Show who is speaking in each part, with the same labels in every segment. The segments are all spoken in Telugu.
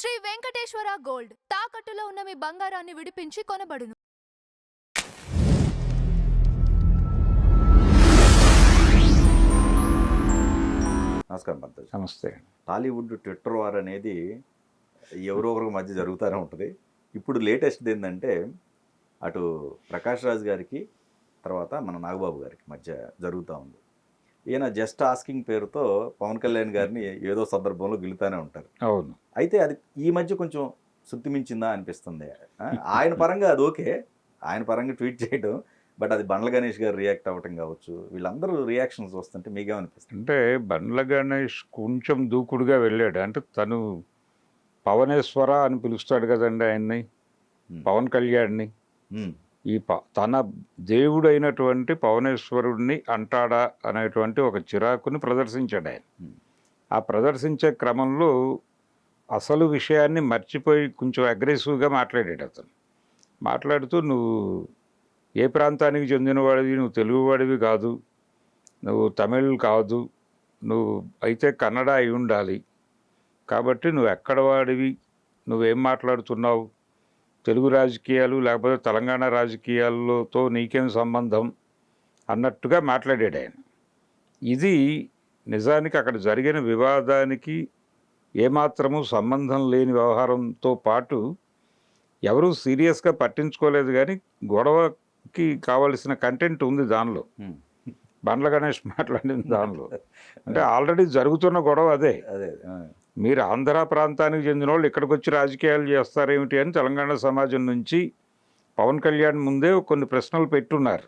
Speaker 1: శ్రీ వెంకటేశ్వర గోల్డ్ తాకట్టులో ఉన్న మీ బంగారాన్ని విడిపించి కొనబడును.
Speaker 2: నమస్కారం పంతజ్.
Speaker 3: నమస్తే.
Speaker 2: టాలీవుడ్ ట్విట్టర్ వార్ అనేది ఎవరో ఒకరి మధ్య జరుగుతూనే ఉంటుంది. ఇప్పుడు లేటెస్ట్ ఏంటంటే అటు ప్రకాష్ రాజ్ గారికి తర్వాత మన నాగబాబు గారికి మధ్య జరుగుతూ ఉంది. ఈయన జస్ట్ ఆస్కింగ్ పేరుతో పవన్ కళ్యాణ్ గారిని ఏదో సందర్భంలో గెలుతూనే ఉంటారు.
Speaker 3: అవును.
Speaker 2: అయితే అది ఈ మధ్య కొంచెం శృతి మించిందా అనిపిస్తుంది. ఆయన పరంగా అది ఓకే, ఆయన పరంగా ట్వీట్ చేయడం, బట్ అది బండ్ల గణేష్ గారు రియాక్ట్ అవ్వటం కావచ్చు, వీళ్ళందరూ రియాక్షన్స్ వస్తుంటే మీకేమనిపిస్తుంది?
Speaker 3: అంటే బండ్ల గణేష్ కొంచెం దూకుడుగా వెళ్ళాడు. అంటే తను పవనేశ్వర అని పిలుస్తాడు కదండి ఆయన్ని, పవన్ కళ్యాణ్ని. ఈ తన దేవుడైనటువంటి పవనేశ్వరుడిని అంటాడా అనేటువంటి ఒక చిరాకుని ప్రదర్శించాడు ఆయన. ఆ ప్రదర్శించే క్రమంలో అసలు విషయాన్ని మర్చిపోయి కొంచెం అగ్రెసివ్గా మాట్లాడాడు అతను. మాట్లాడుతూ నువ్వు ఏ ప్రాంతానికి చెందినవాడివి, నువ్వు తెలుగువాడివి కాదు, నువ్వు తమిళ్ కాదు, నువ్వు అయితే కన్నడ అయి ఉండాలి, కాబట్టి నువ్వు ఎక్కడ వాడివి, నువ్వేం మాట్లాడుతున్నావు, తెలుగు రాజకీయాలు లేకపోతే తెలంగాణ రాజకీయాలతో నీకేం సంబంధం అన్నట్టుగా మాట్లాడాడు ఆయన. ఇది నిజానికి అక్కడ జరిగిన వివాదానికి ఏమాత్రము సంబంధం లేని వ్యవహారంతో పాటు ఎవరూ సీరియస్గా పట్టించుకోలేదు. కానీ గొడవకి కావలసిన కంటెంట్ ఉంది దానిలో, బండ్ల గణేష్ మాట్లాడిన దానిలో. అంటే ఆల్రెడీ జరుగుతున్న గొడవ అదే. మీరు ఆంధ్ర ప్రాంతానికి చెందిన వాళ్ళు ఇక్కడికి వచ్చి రాజకీయాలు చేస్తారేమిటి అని తెలంగాణ సమాజం నుంచి పవన్ కళ్యాణ్ ముందే కొన్ని ప్రశ్నలు పెట్టున్నారు.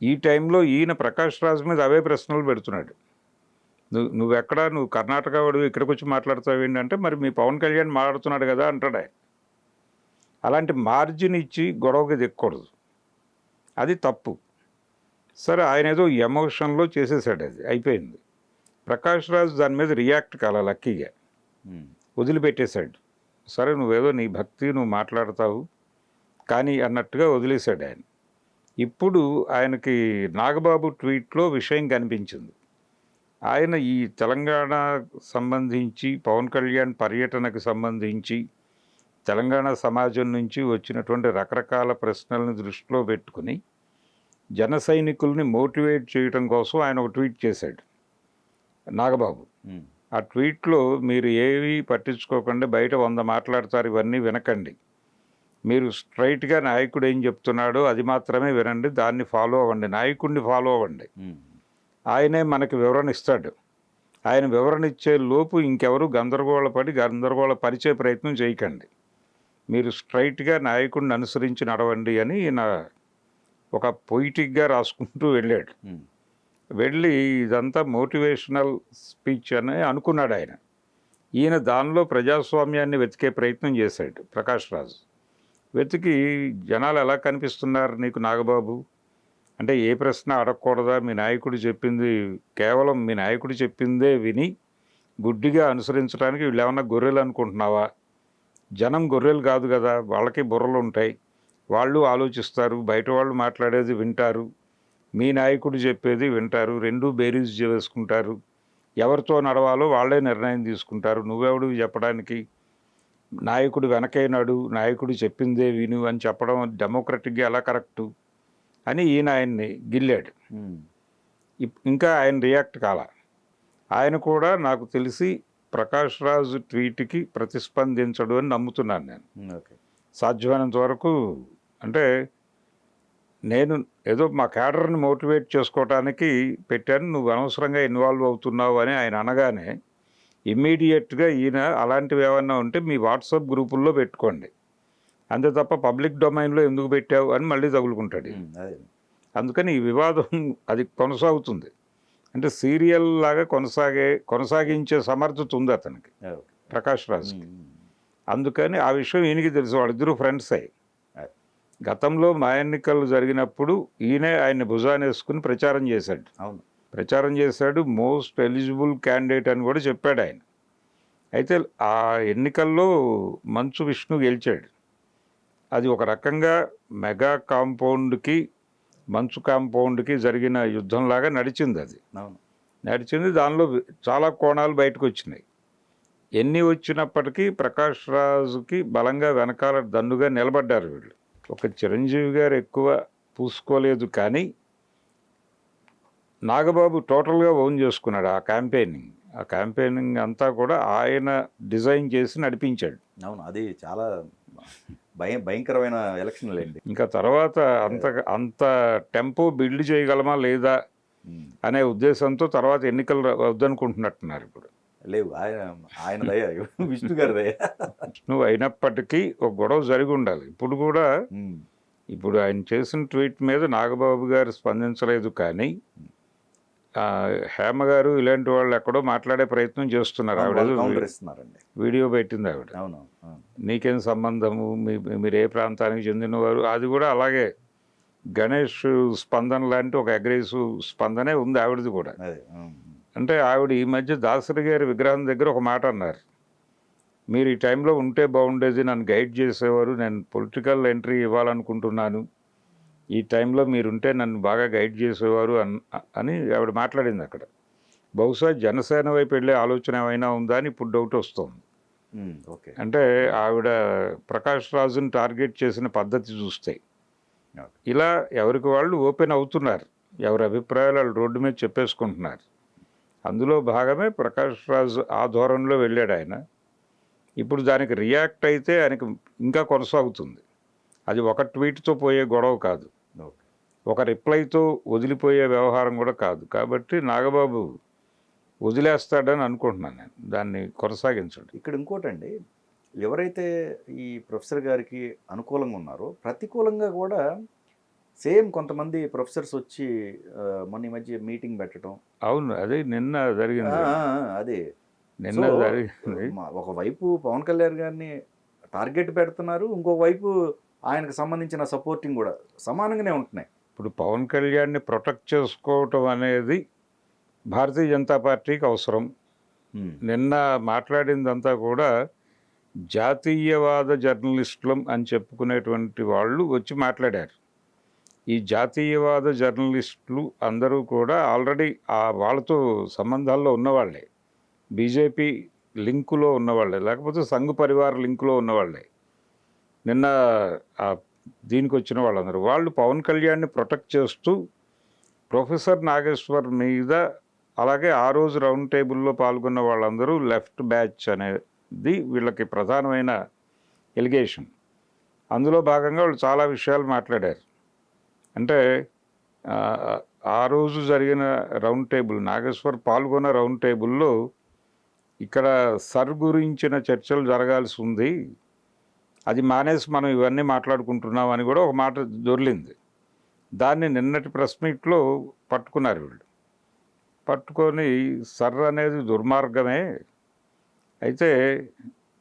Speaker 3: ఈ టైంలో ఈయన ప్రకాష్ రాజ్ మీద అవే ప్రశ్నలు పెడుతున్నాడు. నువ్వెక్కడ, నువ్వు కర్ణాటక వాడు ఇక్కడికి వచ్చి మాట్లాడతావు ఏంటంటే, మరి మీ పవన్ కళ్యాణ్ మాట్లాడుతున్నాడు కదా అంటాడు ఆయన. అలాంటి మార్జిన్ ఇచ్చి గొడవకి దిక్కకూడదు, అది తప్పు. సరే, ఆయన ఏదో ఎమోషన్లో చేసేసాడు, అది అయిపోయింది. ప్రకాష్ రాజ్ దాని మీద రియాక్ట్ కాల, లక్కీగా వదిలిపెట్టేశాడు. సరే, నువ్వేదో నీ భక్తి నువ్వు మాట్లాడతావు కానీ అన్నట్టుగా వదిలేశాడు ఆయన. ఇప్పుడు ఆయనకి నాగబాబు ట్వీట్లో విషయం కనిపించింది. ఆయన ఈ తెలంగాణ సంబంధించి, పవన్ కళ్యాణ్ పర్యటనకు సంబంధించి తెలంగాణ సమాజం నుంచి వచ్చినటువంటి రకరకాల ప్రశ్నలను దృష్టిలో పెట్టుకుని జన సైనికుల్ని మోటివేట్ చేయడం కోసం ఆయన ఒక ట్వీట్ చేశాడు నాగబాబు. ఆ ట్వీట్లో మీరు ఏవి పట్టించుకోకుండా బయట 100 మాట్లాడతారు, ఇవన్నీ వినకండి, మీరు స్ట్రైట్గా నాయకుడు ఏం చెప్తున్నాడో అది మాత్రమే వినండి, దాన్ని ఫాలో అవ్వండి, నాయకుడిని ఫాలో అవ్వండి. ఆయనే మనకి వివరణ ఇస్తాడు. ఆయన వివరణ ఇచ్చే లోపు ఇంకెవరు గందరగోళపరిచే ప్రయత్నం చేయకండి, మీరు స్ట్రైట్గా నాయకుడిని అనుసరించి నడవండి అని ఈయన ఒక పొయిటిక్గా రాసుకుంటూ వెళ్ళాడు. వెళ్ళి ఇదంతా మోటివేషనల్ స్పీచ్ అని అనుకున్నాడు ఆయన. ఈయన దానిలో ప్రజాస్వామ్యాన్ని వెతికే ప్రయత్నం చేశాడు ప్రకాష్ రాజ్. వెతికి జనాలు ఎలా కనిపిస్తున్నారు నీకు నాగబాబు అంటే, ఏ ప్రశ్న అడగకూడదా, మీ నాయకుడు చెప్పింది కేవలం మీ నాయకుడు చెప్పిందే విని గుడ్డిగా అనుసరించడానికి వీళ్ళు ఏమన్నా గొర్రెలు అనుకుంటున్నావా? జనం గొర్రెలు కాదు కదా, వాళ్ళకి బుర్రలు ఉంటాయి, వాళ్ళు ఆలోచిస్తారు, బయట వాళ్ళు మాట్లాడేది వింటారు, మీ నాయకుడు చెప్పేది వింటారు, రెండూ బేరీజ్ వేసుకుంటారు, ఎవరితో నడవాలో వాళ్ళే నిర్ణయం తీసుకుంటారు, నువ్వెవడు చెప్పడానికి, నాయకుడు వెనకే నడు, నాయకుడు చెప్పిందే విను అని చెప్పడం డెమోక్రటిక్గా ఎలా కరెక్టు అని ఈయన ఆయన్ని గిల్లాడు. ఇంకా ఆయన రియాక్ట్ కాల. ఆయన కూడా నాకు తెలిసి ప్రకాష్ రాజ్ ట్వీట్కి ప్రతిస్పందించడు అని నమ్ముతున్నాను నేను. సాధ్యమైనంత వరకు అంటే నేను ఏదో మా క్యాడర్ని మోటివేట్ చేసుకోవటానికి పెట్టాను, నువ్వు అనవసరంగా ఇన్వాల్వ్ అవుతున్నావు అని ఆయన అనగానే ఇమ్మీడియట్గా ఈయన అలాంటివి ఏమన్నా ఉంటే మీ వాట్సాప్ గ్రూపుల్లో పెట్టుకోండి, అంతే తప్ప పబ్లిక్ డొమైన్లో ఎందుకు పెట్టావు అని మళ్ళీ తగులుకుంటాడు. అందుకని ఈ వివాదం అది కొనసాగుతుంది. అంటే సీరియల్ లాగా కొనసాగించే సమర్థత ఉంది అతనికి, ప్రకాష్ రాజ్కి. అందుకని ఆ విషయం ఈయనకి తెలుసు, వాళ్ళిద్దరూ ఫ్రెండ్సే. గతంలో మా ఎన్నికలు జరిగినప్పుడు ఈయనే ఆయన్ని భుజానేసుకుని ప్రచారం చేశాడు. మోస్ట్ ఎలిజిబుల్ క్యాండిడేట్ అని కూడా చెప్పాడు ఆయన. అయితే ఆ ఎన్నికల్లో మంచు విష్ణు గెలిచాడు. అది ఒక రకంగా మెగా కాంపౌండ్కి మంచు కాంపౌండ్కి జరిగిన యుద్ధంలాగా నడిచింది. అది నడిచింది, దానిలో చాలా కోణాలు బయటకు వచ్చినాయి. ఎన్ని వచ్చినప్పటికీ ప్రకాష్ రాజుకి బలంగా వెనకాల దన్నుగా నిలబడ్డారు వీళ్ళు. ఒక చిరంజీవి గారు ఎక్కువ పూసుకోలేదు, కానీ నాగబాబు టోటల్గా ఓన్ చేసుకున్నాడు ఆ క్యాంపెయినింగ్ అంతా కూడా ఆయన డిజైన్ చేసి నడిపించాడు.
Speaker 2: అవును, అది చాలా భయంకరమైన ఎలక్షన్లు అండి.
Speaker 3: ఇంకా తర్వాత అంత టెంపో బిల్డ్ చేయగలమా లేదా అనే ఉద్దేశంతో తర్వాత ఎన్నికలు వద్దనుకుంటున్నట్టున్నారు ఇప్పుడు.
Speaker 2: లేవు, ఆయన దయ, విష్ణు గారి దయ.
Speaker 3: నువ్వు అయినప్పటికీ ఒక గొడవ జరిగి ఉండాలి. ఇప్పుడు కూడా ఇప్పుడు ఆయన చేసిన ట్వీట్ మీద నాగబాబు గారు స్పందించలేదు, కానీ హేమ గారు ఇలాంటి వాళ్ళు ఎక్కడో మాట్లాడే ప్రయత్నం చేస్తున్నారు. ఆవిడ వీడియో పెట్టింది ఆవిడ. నీకేం సంబంధము, మీరు ఏ ప్రాంతానికి చెందినవారు, అది కూడా అలాగే గణేష్ స్పందన లాంటి ఒక అగ్రెసివ్ స్పందనే ఉంది ఆవిడది కూడా. అంటే ఆవిడ ఈ మధ్య దాసరి గారి విగ్రహం దగ్గర ఒక మాట అన్నారు, మీరు ఈ టైంలో ఉంటే బాగుండేది, నన్ను గైడ్ చేసేవారు, నేను పొలిటికల్ ఎంట్రీ ఇవ్వాలనుకుంటున్నాను, ఈ టైంలో మీరుంటే నన్ను బాగా గైడ్ చేసేవారు అని ఆవిడ మాట్లాడింది అక్కడ. బహుశా జనసేన వైపు వెళ్ళే ఆలోచన ఏమైనా ఉందా అని ఇప్పుడు డౌట్ వస్తుంది. అంటే ఆవిడ ప్రకాష్ రాజుని టార్గెట్ చేసిన పద్ధతి చూస్తే ఇలా ఎవరికి వాళ్ళు ఓపెన్ అవుతున్నారు, ఎవరి అభిప్రాయాలు వాళ్ళు రోడ్డు మీద చెప్పేసుకుంటున్నారు. అందులో భాగమే ప్రకాష్ రాజు ఆ ధోరణిలో వెళ్ళాడు ఆయన. ఇప్పుడు దానికి రియాక్ట్ అయితే ఆయనకి ఇంకా కొనసాగుతుంది. అది ఒక ట్వీట్తో పోయే గొడవ కాదు, ఒక రిప్లైతో వదిలిపోయే వ్యవహారం కూడా కాదు. కాబట్టి నాగబాబు వదిలేస్తాడని అనుకుంటున్నాను నేను, దాన్ని కొనసాగించండి.
Speaker 2: ఇక్కడ ఇంకోటండి, ఎవరైతే ఈ ప్రొఫెసర్ గారికి అనుకూలంగా ఉన్నారో ప్రతికూలంగా కూడా సేమ్ కొంతమంది ప్రొఫెసర్స్ వచ్చి మొన్న ఈ మధ్య మీటింగ్ పెట్టడం.
Speaker 3: అవును, అదే నిన్న జరిగింది.
Speaker 2: అదే
Speaker 3: నిన్న జరిగింది.
Speaker 2: ఒకవైపు పవన్ కళ్యాణ్ గారిని టార్గెట్ పెడుతున్నారు, ఇంకొక వైపు ఆయనకు సంబంధించిన సపోర్టింగ్ కూడా సమానంగానే ఉంటున్నాయి.
Speaker 3: ఇప్పుడు పవన్ కళ్యాణ్ని ప్రొటెక్ట్ చేసుకోవటం అనేది భారతీయ జనతా పార్టీకి అవసరం. నిన్న మాట్లాడిందంతా కూడా జాతీయవాద జర్నలిస్టులం అని చెప్పుకునేటువంటి వాళ్ళు వచ్చి మాట్లాడారు. ఈ జాతీయవాద జర్నలిస్టులు అందరూ కూడా ఆల్రెడీ వాళ్ళతో సంబంధాల్లో ఉన్నవాళ్ళే, బీజేపీ లింకులో ఉన్నవాళ్ళే, లేకపోతే సంఘ్ పరివార లింకులో ఉన్నవాళ్ళే. నిన్న దీనికి వచ్చిన వాళ్ళందరూ వాళ్ళు పవన్ కళ్యాణ్ని ప్రొటెక్ట్ చేస్తూ ప్రొఫెసర్ నాగేశ్వర్ మీద, అలాగే ఆ రోజు రౌండ్ టేబుల్లో పాల్గొన్న వాళ్ళందరూ లెఫ్ట్ బ్యాచ్ అనేది వీళ్ళకి ప్రధానమైన ఎలిగేషన్. అందులో భాగంగా వాళ్ళు చాలా విషయాలు మాట్లాడారు. అంటే ఆ రోజు జరిగిన రౌండ్ టేబుల్, నాగేశ్వర్ పాల్గొన్న రౌండ్ టేబుల్లో ఇక్కడ సర్ గురించిన చర్చలు జరగాల్సి ఉంది, అది మానేసి మనం ఇవన్నీ మాట్లాడుకుంటున్నాం అని కూడా ఒక మాట దొర్లింది. దాన్ని నిన్నటి ప్రెస్ మీట్లో పట్టుకున్నారు వీళ్ళు. పట్టుకొని సర్ అనేది దుర్మార్గమే, అయితే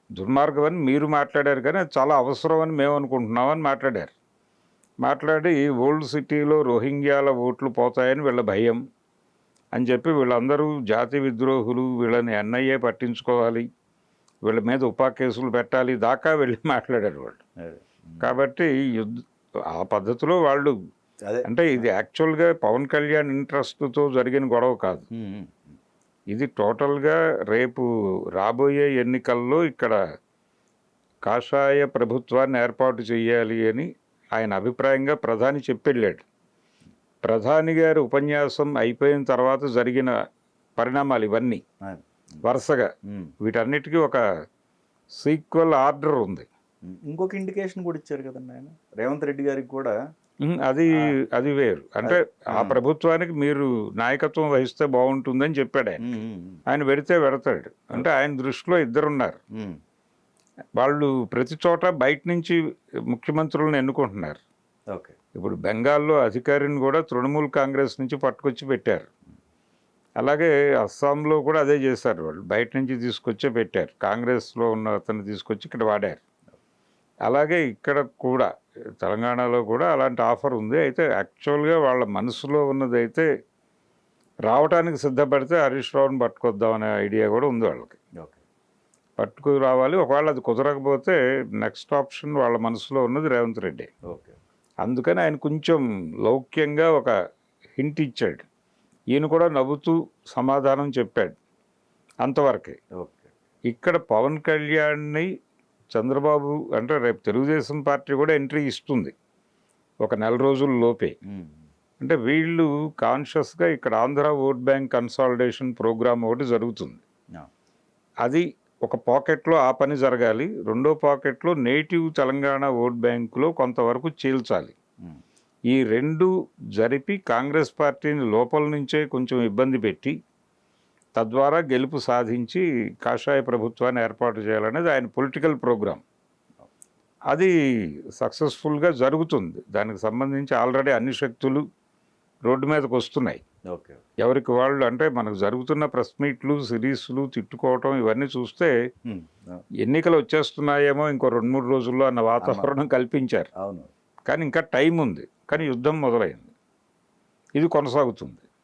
Speaker 3: దుర్మార్గం అని మీరు మాట్లాడారు, కానీ అది చాలా అవసరం అని మేము అనుకుంటున్నామని మాట్లాడారు. మాట్లాడి ఓల్డ్ సిటీలో రోహింగ్యాల ఓట్లు పోతాయని వీళ్ళ భయం అని చెప్పి వీళ్ళందరూ జాతి విద్రోహులు, వీళ్ళని ఎన్ఐఏ పట్టించుకోవాలి, వీళ్ళ మీద ఉపా కేసులు పెట్టాలి దాకా వెళ్ళి మాట్లాడారు వాళ్ళు. కాబట్టి ఆ పద్ధతిలో వాళ్ళు, అంటే ఇది యాక్చువల్గా పవన్ కళ్యాణ్ ఇంట్రెస్ట్తో జరిగిన గొడవ కాదు, ఇది టోటల్గా రేపు రాబోయే ఎన్నికల్లో ఇక్కడ కాషాయ ప్రభుత్వాన్ని ఏర్పాటు చేయాలి అని ఆయన అభిప్రాయంగా ప్రధాని చెప్పెళ్ళాడు. ప్రధాని గారి ఉపన్యాసం అయిపోయిన తర్వాత జరిగిన పరిణామాలు ఇవన్నీ వరుసగా, వీటన్నిటికీ ఒక సీక్వెల్ ఆర్డర్ ఉంది.
Speaker 2: ఇంకొక ఇండికేషన్ కూడా ఇచ్చారు కదండి ఆయన, రేవంత్ రెడ్డి గారికి కూడా.
Speaker 3: అది వేరు, అంటే ఆ ప్రభుత్వానికి మీరు నాయకత్వం వహిస్తే బాగుంటుందని చెప్పాడు ఆయన. ఆయన పెడితే పెడతాడు, అంటే ఆయన దృష్టిలో ఇద్దరున్నారు. వాళ్ళు ప్రతి చోట బయట నుంచి ముఖ్యమంత్రులను ఎన్నుకుంటున్నారు. ఇప్పుడు బెంగాల్లో అధికారిని కూడా తృణమూల్ కాంగ్రెస్ నుంచి పట్టుకొచ్చి పెట్టారు. అలాగే అస్సాంలో కూడా అదే చేశారు, వాళ్ళు బయట నుంచి తీసుకొచ్చే పెట్టారు, కాంగ్రెస్లో ఉన్న అతన్ని తీసుకొచ్చి ఇక్కడ వాడారు. అలాగే ఇక్కడ కూడా తెలంగాణలో కూడా అలాంటి ఆఫర్ ఉంది. అయితే యాక్చువల్గా వాళ్ళ మనసులో ఉన్నదైతే రావడానికి సిద్ధపడితే హరీష్ రావుని పట్టుకొద్దామనే ఐడియా కూడా ఉంది వాళ్ళకి. పట్టుకు రావాలి, ఒకవేళ అది కుదరకపోతే నెక్స్ట్ ఆప్షన్ వాళ్ళ మనసులో ఉన్నది రేవంత్ రెడ్డి. అందుకని ఆయన కొంచెం లౌక్యంగా ఒక హింట్ ఇచ్చాడు, ఈయన కూడా నవ్వుతూ సమాధానం చెప్పాడు, అంతవరకే. ఇక్కడ పవన్ కళ్యాణ్ని చంద్రబాబు అంటే రేపు తెలుగుదేశం పార్టీ కూడా ఎంట్రీ ఇస్తుంది ఒక నెల రోజుల లోపే. అంటే వీళ్ళు కాన్షియస్గా ఇక్కడ Andhra vote bank consolidation programme ఒకటి జరుగుతుంది. అది ఒక పాకెట్లో ఆ పని జరగాలి, రెండో పాకెట్లో నేటివ్ తెలంగాణ ఓట్ బ్యాంకులో కొంతవరకు చీల్చాలి. ఈ రెండు జరిపి కాంగ్రెస్ పార్టీని లోపల నుంచే కొంచెం ఇబ్బంది పెట్టి తద్వారా గెలుపు సాధించి కాషాయ ప్రభుత్వాన్ని ఏర్పాటు చేయాలనేది ఆయన పొలిటికల్ ప్రోగ్రాం. అది సక్సెస్ఫుల్గా జరుగుతుంది. దానికి సంబంధించి ఆల్రెడీ అన్ని శక్తులు రోడ్డు మీదకి వస్తున్నాయి.
Speaker 2: ఓకే,
Speaker 3: ఎవరికి వాళ్ళు అంటే మనకు జరుగుతున్న ప్రెస్ మీట్లు, సిరీస్లు, తిట్టుకోవటం ఇవన్నీ చూస్తే ఎన్నికలు వచ్చేస్తున్నాయేమో ఇంకో 2-3 రోజుల్లో అన్న వాతావరణం కల్పించారు.
Speaker 2: అవును,
Speaker 3: కానీ ఇంకా టైం ఉంది. కానీ యుద్ధం మొదలైంది, ఇది కొనసాగుతుంది.